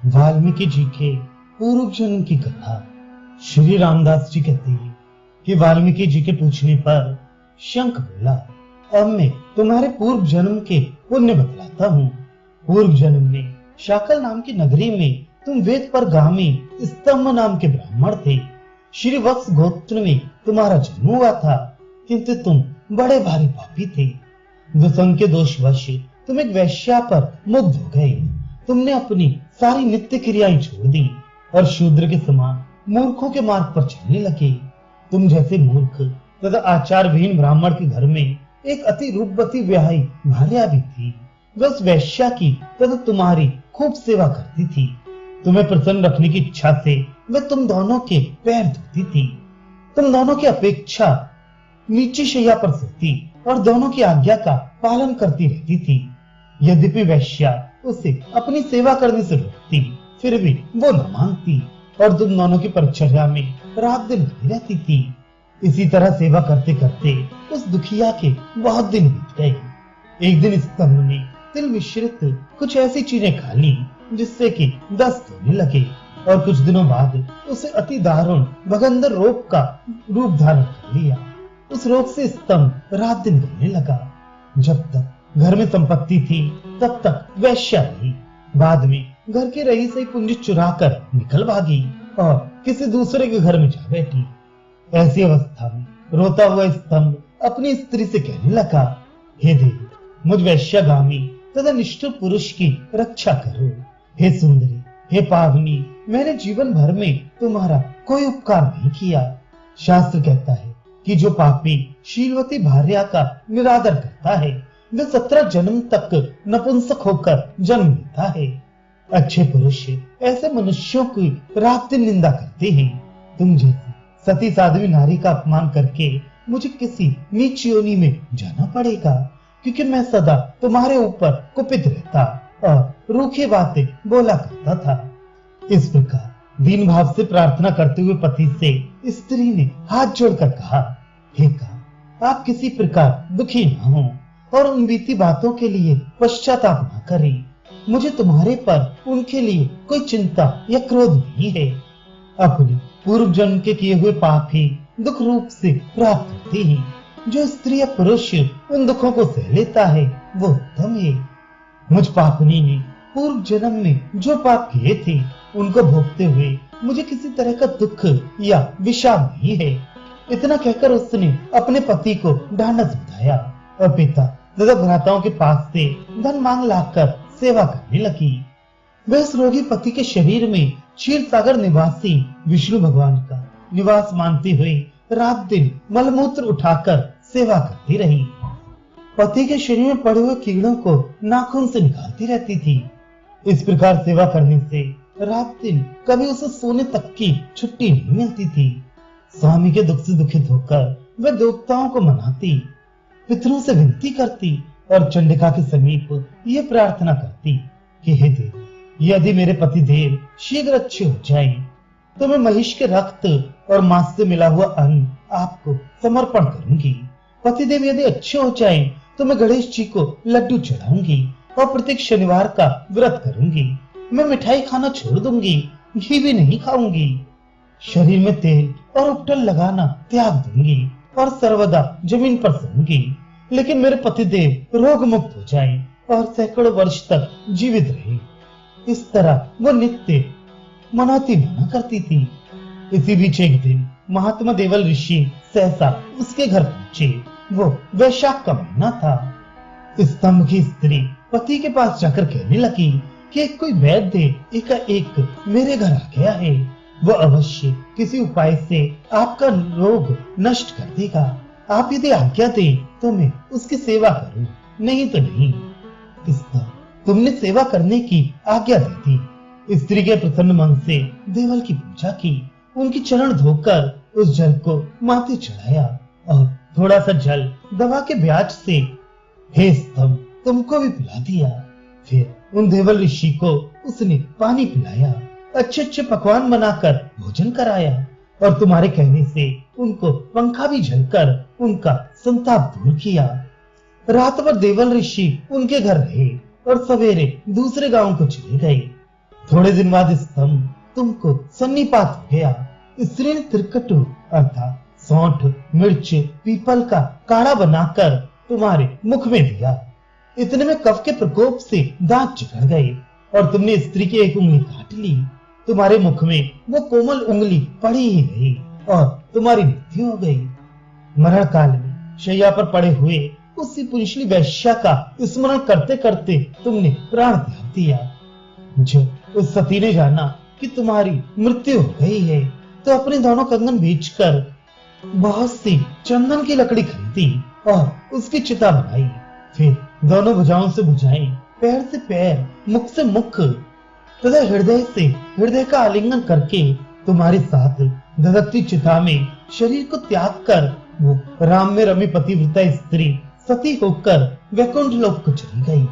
वाल्मीकि जी के पूर्व जन्म की कथा। श्री रामदास जी कहते हैं कि वाल्मीकि जी के पूछने पर शंख बोला, अब मैं तुम्हारे पूर्व जन्म के पुण्य बतलाता हूँ। पूर्व जन्म में शाकल नाम की नगरी में तुम वेद पर गामी स्तंभ नाम के ब्राह्मण थे। श्री वत्स गोत्र में तुम्हारा जन्म हुआ था, किंतु तुम बड़े भारी पापी थे। दुसंग के दोषवश तुम एक वैश्या पर मुग्ध हो गए। तुमने अपनी सारी नित्य क्रियाएं छोड़ दी और शूद्र के समान मूर्खों के मार्ग पर चलने लगे। तुम जैसे मूर्ख तथा आचार विहीन ब्राह्मण के घर में एक अति रूपवती ब्याही भार्या भी थी। वह उस वैश्या की तथा तुम्हारी खूब सेवा करती थी। तुम्हें प्रसन्न रखने की इच्छा से वह तुम दोनों के पैर धोती थी। तुम दोनों की अपेक्षा नीची शैया पर सोती और दोनों की आज्ञा का पालन करती रहती थी। यद्यपि वैश्या उसे अपनी सेवा करने से रोकती, फिर भी वो न मानती और तुम दोनों की परिचर्या में रात दिन लगी रहती थी। इसी तरह सेवा करते करते उस दुखिया के बहुत दिन बीत गए। एक दिन स्तंभ ने तिल मिश्रित कुछ ऐसी चीजें खा ली जिससे कि दस्त होने लगे और कुछ दिनों बाद उसे अति दारुण भगंदर रोग का रूप धारण कर लिया। उस रोग से स्तंभ रात दिन गिरने लगा। जब तक घर में संपत्ति थी तब तक वैश्या रही। बाद में घर के रही से पूंजी चुरा कर निकल भागी और किसी दूसरे के घर में जा बैठी। ऐसी अवस्था में रोता हुआ स्तंभ अपनी स्त्री से कहने लगा, हे देवी, मुझ वैश्यागामी तथा निष्ठुर पुरुष की रक्षा करो। हे सुंदरी, हे पावनी, मैंने जीवन भर में तुम्हारा कोई उपकार नहीं किया। शास्त्र कहता है कि जो पापी शीलवती भार्या का निरादर करता है वह 17 जन्म तक नपुंसक होकर जन्म लेता है। अच्छे पुरुष ऐसे मनुष्यों की रात दिन निंदा करते हैं। तुम जैसी सती साध्वी नारी का अपमान करके मुझे किसी नीच योनि में जाना पड़ेगा, क्योंकि मैं सदा तुम्हारे ऊपर कुपित रहता और रूखी बातें बोला करता था। इस प्रकार दीन भाव से प्रार्थना करते हुए पति से स्त्री ने हाथ जोड़कर कहा, हे का, आप किसी प्रकार दुखी न हो और उन बीती बातों के लिए पश्चाताप न करें। मुझे तुम्हारे पर उनके लिए कोई चिंता या क्रोध नहीं है। अपने पूर्व जन्म के किए हुए पाप ही दुख रूप से प्राप्त होते हैं। जो स्त्री या पुरुष उन दुखों को सह लेता है वो उत्तम है। मुझ पापनी ने पूर्व जन्म में जो पाप किए थे उनको भोगते हुए मुझे किसी तरह का दुख या विषाद नहीं है। इतना कहकर उसने अपने पति को ढांढस बधाया और पिता तथा भ्राताओं के पास से धन मांग लाकर सेवा करने लगी। वह इस रोगी पति के शरीर में क्षीर सागर निवासी विष्णु भगवान का निवास मानते हुए रात दिन मलमूत्र उठाकर सेवा करती रही। पति के शरीर में पड़े हुए कीड़ों को नाखून से निकालती रहती थी। इस प्रकार सेवा करने से रात दिन कभी उसे सोने तक की छुट्टी नहीं मिलती थी। स्वामी के दुख से दुखित होकर वह देवताओं को मनाती, पितरों से विनती करती और चंडिका के समीप ये प्रार्थना करती कि हे देवी, यदि मेरे पति देव शीघ्र अच्छे हो जाएं, तो मैं महिष के रक्त और मांस से मिला हुआ अन्न आपको समर्पण करूंगी। पतिदेव यदि अच्छे हो जाएं, तो मैं गणेश जी को लड्डू चढ़ाऊंगी और प्रत्येक शनिवार का व्रत करूंगी। मैं मिठाई खाना छोड़ दूंगी, घी भी नहीं खाऊंगी। शरीर में तेल और उपटन लगाना त्याग दूंगी और सर्वदा जमीन पर सोऊंगी। लेकिन मेरे पतिदेव रोग मुक्त हो जाएं और सैकड़ों वर्ष तक जीवित रहे। इस तरह वो नित्य मनौती माना करती थी। इसी बीच एक दिन महात्मा देवल ऋषि सहसा उसके घर पहुंचे। वो वैशाख का महीना था। स्तंभ की स्त्री पति के पास जाकर कहने लगी कि कोई वैद्य एकाएक मेरे घर आ गया है। वो अवश्य किसी उपाय से आपका रोग नष्ट कर देगा। आप यदि आज्ञा दें तो मैं उसकी सेवा करूं, नहीं तो नहीं। इस तरह तुमने सेवा करने की आज्ञा दे दी। स्त्री के प्रसन्न मन से देवल की पूजा की, उनकी चरण धोकर उस जल को माथे चढ़ाया और थोड़ा सा जल दवा के ब्याज से हे स्तंभ तुमको भी पिला दिया। फिर उन देवल ऋषि को उसने पानी पिलाया, अच्छे अच्छे पकवान बनाकर भोजन कराया और तुम्हारे कहने से उनको पंखा भी झलकर उनका संताप दूर किया। रात भर देवल ऋषि उनके घर रहे और सवेरे दूसरे गांव को चले गए। थोड़े दिन बाद स्तंभ तुमको सन्निपात हो गया। स्त्री ने तिरकटु अर्थात सौंठ, मिर्च, पीपल का काढ़ा बनाकर तुम्हारे मुख में दिया। इतने में कफ के प्रकोप से दांत चिकड़ गए और तुमने स्त्री की एक उंगली काट ली। तुम्हारे मुख में वो कोमल उंगली पड़ी ही गई और तुम्हारी मृत्यु हो गई। मरण काल में शैया पर पड़े हुए उसी पुंछली वैश्या का स्मरण करते करते तुमने प्राण त्याग दिया। जब उस सती ने जाना कि तुम्हारी मृत्यु हो गई है तो अपने दोनों कंगन बेचकर बहुत सी चंदन की लकड़ी खरीदी और उसकी चिता बनाई। फिर दोनों भुजाओं से भुजाएं, पैर से पैर, मुख से मुख तथा हृदय से हृदय का आलिंगन करके तुम्हारे साथ धधकती चिता में शरीर को त्याग कर वो राम में रमी पतिव्रता स्त्री सती होकर वैकुंठ लोक को चली गई।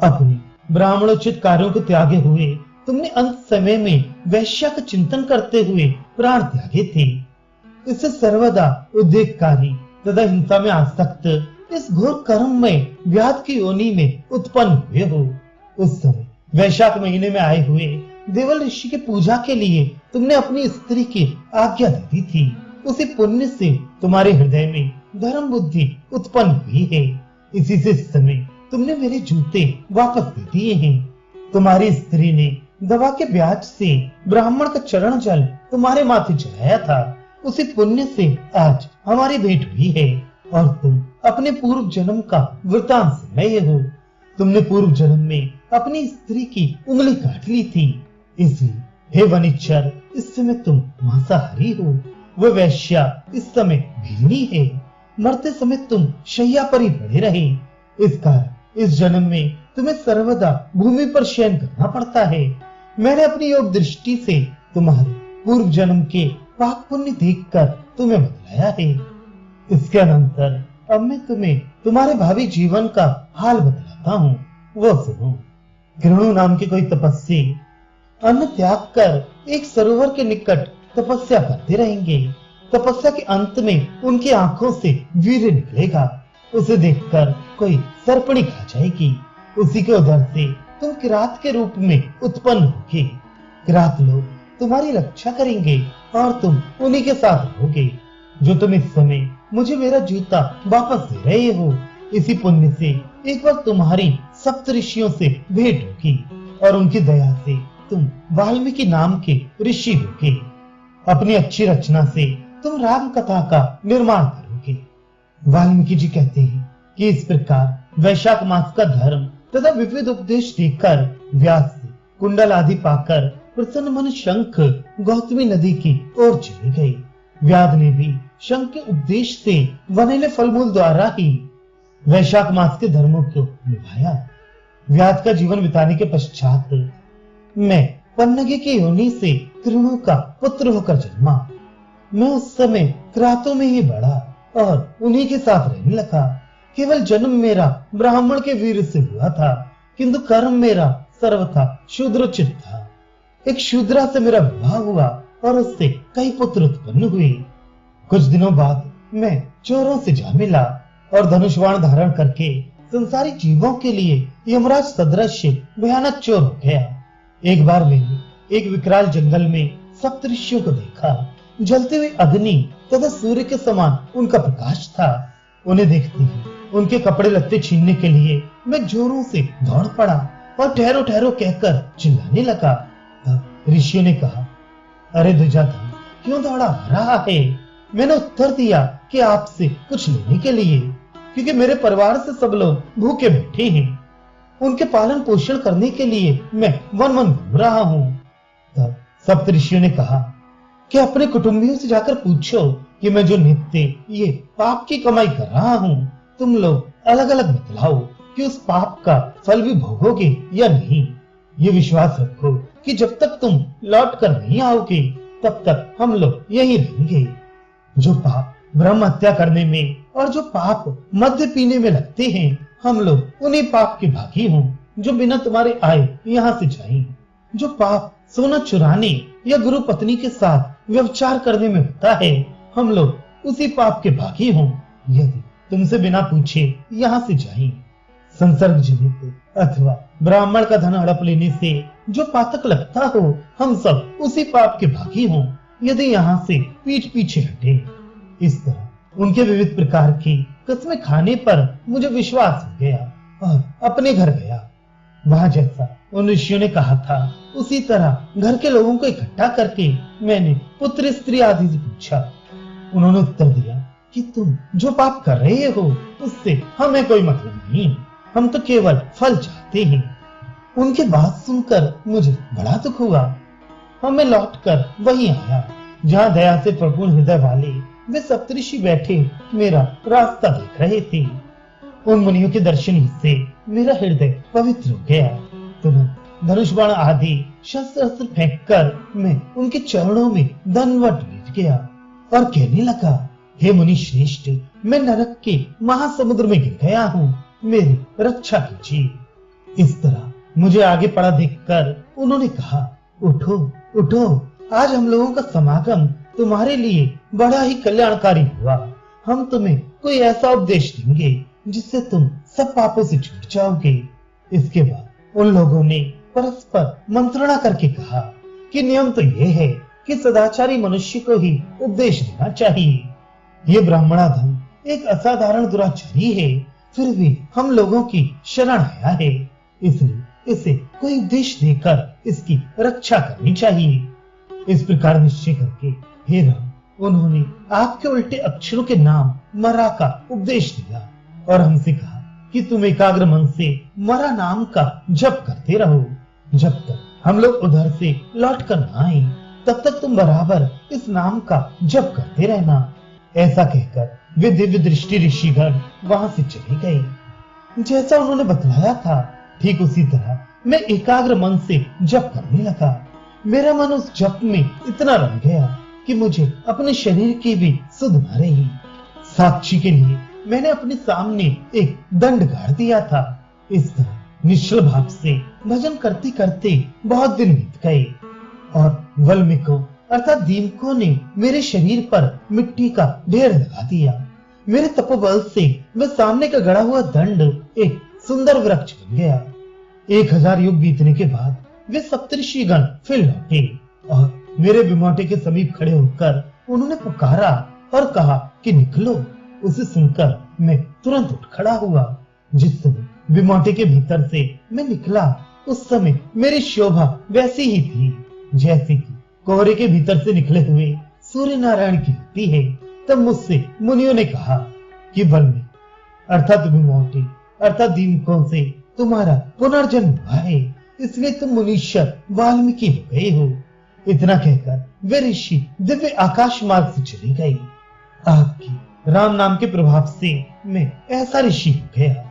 अपने ब्राह्मणोचित कार्यों को त्यागे हुए तुमने अंत समय में वैश्या का चिंतन करते हुए प्राण त्यागे थे। इससे सर्वदा उद्वेगकारी तथा हिंसा में आसक्त इस घोर कर्म में व्याध की योनि में उत्पन्न हुए हो। उस समय वैशाख महीने में आए हुए देवल ऋषि की पूजा के लिए तुमने अपनी स्त्री की आज्ञा दे दी थी। उसी पुण्य से तुम्हारे हृदय में धर्म बुद्धि उत्पन्न हुई है। इसी से इस समय तुमने मेरे जूते वापस दे दिए हैं। तुम्हारी स्त्री ने दवा के ब्याज से ब्राह्मण का चरण जल तुम्हारे माथे चढ़ाया था। उसी पुण्य से आज हमारी भेंट हुई है और तुम अपने पूर्व जन्म का वृतांत सुन रहे हो। तुमने पूर्व जन्म में अपनी स्त्री की उंगली काट ली थी, इसलिए हे वनिच्चर इस समय तुम मांसाहारी हो। वह वैश्या इस समय भिन्नी है। मरते समय तुम शैया पर ही पड़े रहे। इस कारण इस जन्म में तुम्हें सर्वदा भूमि पर शयन करना पड़ता है। मैंने अपनी योग दृष्टि से तुम्हारे पूर्व जन्म के पाप पुण्य देखकर तुम्हें बतलाया है। इसके अनंतर अब मैं तुम्हें तुम्हारे भावी जीवन का हाल बतलाता हूँ, वो सुनो। कृणु नाम के कोई तपस्वी अन्न त्याग कर एक सरोवर के निकट तपस्या करते रहेंगे। तपस्या के अंत में उनकी आंखों से वीर्य निकलेगा। उसे देखकर कोई सर्पणी खा जाएगी। उसी के उदर से तुम किरात के रूप में उत्पन्न होगे। किरात लोग तुम्हारी रक्षा करेंगे और तुम उन्हीं के साथ रहोगे। जो तुम इस समय मुझे मेरा जूता वापस दे रहे हो, इसी पुण्य से एक बार तुम्हारी सप्तऋषियों से भेंट होगी और उनकी दया से तुम वाल्मीकि नाम के ऋषि होगे। अपनी अच्छी रचना से तुम राम कथा का निर्माण करोगे। वाल्मीकि जी कहते हैं कि इस प्रकार वैशाख मास का धर्म तथा विविध उपदेश देकर व्यास से कुंडल आदि पाकर प्रसन्न मन शंख गौतमी नदी की ओर चले गए। व्याध ने भी शंख के उपदेश से वनेले फलमूल द्वारा ही वैशाख मास के धर्मों को निभाया। व्याध का जीवन बिताने के पश्चात मैं पन्नगे की योनि से कृणु का पुत्र होकर जन्मा। मैं उस समय किरातों में ही बढ़ा और उन्हीं के साथ रहने लगा। केवल जन्म मेरा ब्राह्मण के वीर से हुआ था, किंतु कर्म मेरा सर्वथा शूद्रोचित था। एक शूद्रा से मेरा विवाह हुआ और उससे कई पुत्र उत्पन्न हुए। कुछ दिनों बाद मैं चोरों से जा मिला और धनुष बाण धारण करके संसारी जीवों के लिए यमराज सदृश भयानक चोर हो गया। एक बार मैंने एक विकराल जंगल में सप्तऋषियों को देखा। जलते हुए अग्नि तथा सूर्य के समान उनका प्रकाश था। उन्हें देखते ही उनके कपड़े लत्ते छीनने के लिए मैं जोरों से दौड़ पड़ा और ठहरो ठहरो कहकर चिल्लाने लगा। तब ऋषियों ने कहा, अरे दुर्योधन, क्यों दौड़ा आ रहा है? मैंने उत्तर दिया कि आपसे कुछ लेने के लिए, क्योंकि मेरे परिवार से सब लोग भूखे बैठे हैं। उनके पालन पोषण करने के लिए मैं वन वन घूम रहा हूँ। तब सप्तऋषियों ने कहा कि अपने कुटुंबियों से जाकर पूछो कि मैं जो नित्य ये पाप की कमाई कर रहा हूँ, तुम लोग अलग अलग बतलाओ कि उस पाप का फल भी भोगोगे या नहीं। ये विश्वास रखो कि जब तक तुम लौट कर नहीं आओगे तब तक हम लोग यही रहेंगे। जो पाप ब्रह्म हत्या करने में और जो पाप मद्य पीने में लगते हैं, हम लोग उन्हीं पाप के भागी हों जो बिना तुम्हारे आए यहाँ से जाएं। जो पाप सोना चुराने या गुरु पत्नी के साथ व्यभिचार करने में होता है, हम लोग उसी पाप के भागी हों यदि तुमसे बिना पूछे यहाँ से जाएं। संसर्ग जनित अथवा ब्राह्मण का धन हड़प लेने से जो पातक लगता हो, हम सब उसी पाप के भागी हों यदि यहाँ से पीठ पीछे हटे। इस तरह उनके विविध प्रकार की कस्में खाने पर मुझे विश्वास हो गया और अपने घर गया। वहां जैसा उन ऋषियों ने कहा था उसी तरह घर के लोगों को इकट्ठा करके मैंने पुत्र स्त्री आदि से पूछा। उन्होंने उत्तर दिया कि तुम जो पाप कर रहे हो उससे हमें कोई मतलब नहीं, हम तो केवल फल चाहते हैं। उनकी बात सुनकर मुझे बड़ा दुख हुआ और मैं लौटकर वहीं आया जहाँ दया से परिपूर्ण हृदय वाले वे सप्तऋषि बैठे मेरा रास्ता देख रहे थे। उन मुनियों के दर्शन ही से मेरा हृदय पवित्र हो गया। तुरंत धनुष बाण आदि शस्त्र अस्त्र फेंक कर मैं उनके चरणों में दंडवत लेट गया और कहने लगा, हे मुनि श्रेष्ठ, मैं नरक के महासमुद्र में गिर गया हूँ, मेरी रक्षा कीजिए। इस तरह मुझे आगे पड़ा देखकर उन्होंने कहा, उठो उठो, आज हम लोगों का समागम तुम्हारे लिए बड़ा ही कल्याणकारी हुआ। हम तुम्हें कोई ऐसा उपदेश देंगे जिससे तुम सब पापों से छूट जाओगे। इसके बाद उन लोगों ने परस्पर मंत्रणा करके कहा कि नियम तो ये है कि सदाचारी मनुष्य को ही उपदेश देना चाहिए। ये ब्राह्मणाधम एक असाधारण दुराचारी है, फिर भी हम लोगों की शरण आया है, इसलिए इसे कोई उपदेश देकर इसकी रक्षा करनी चाहिए। इस प्रकार निश्चय करके हे राम, उन्होंने आपके उल्टे अक्षरों के नाम मरा का उपदेश दिया और हमसे कहा कि तुम एकाग्र मन से मरा नाम का जप करते रहो। जब तक हम लोग उधर से लौट कर न आए तब तक तुम बराबर इस नाम का जप करते रहना। ऐसा कहकर वे दिव्य दृष्टि ऋषिगण वहां से चले गए। जैसा उन्होंने बतलाया था ठीक उसी तरह मैं एकाग्र मन से जप करने लगा। मेरा मन उस जप में इतना रम गया कि मुझे अपने शरीर की भी सुध न रही। साक्षी के लिए मैंने अपने सामने एक दंड गाड़ दिया था। इस तरह निश्चल भाव से भजन करते करते बहुत दिन बीत गए और वल्मीको अर्थात दीमकों ने मेरे शरीर पर मिट्टी का ढेर लगा दिया। मेरे तपोबल से वह सामने का गड़ा हुआ दंड एक सुंदर वृक्ष बन गया। 1000 युग बीतने के बाद वे सप्तऋषि गण फिर लौटे और मेरे बिमोटे के समीप खड़े होकर उन्होंने पुकारा और कहा कि निकलो। उसे सुनकर मैं तुरंत उठ खड़ा हुआ। जिस समय बिमोटे के भीतर से मैं निकला उस समय मेरी शोभा वैसी ही थी जैसी कि कोहरे के भीतर से निकले हुए सूर्य नारायण की होती है। तब मुझसे मुनियों ने कहा कि वल्मी अर्थात बिमोटे अर्थात दीमकों से तुम्हारा पुनर्जन्म हुआ है, इसलिए तुम मुनीश्वर वाल्मीकि हो गए हो। इतना कहकर वे ऋषि दिव्य आकाश मार्ग से चले गए। आपकी राम नाम के प्रभाव से मैं ऐसा ऋषि हो गया।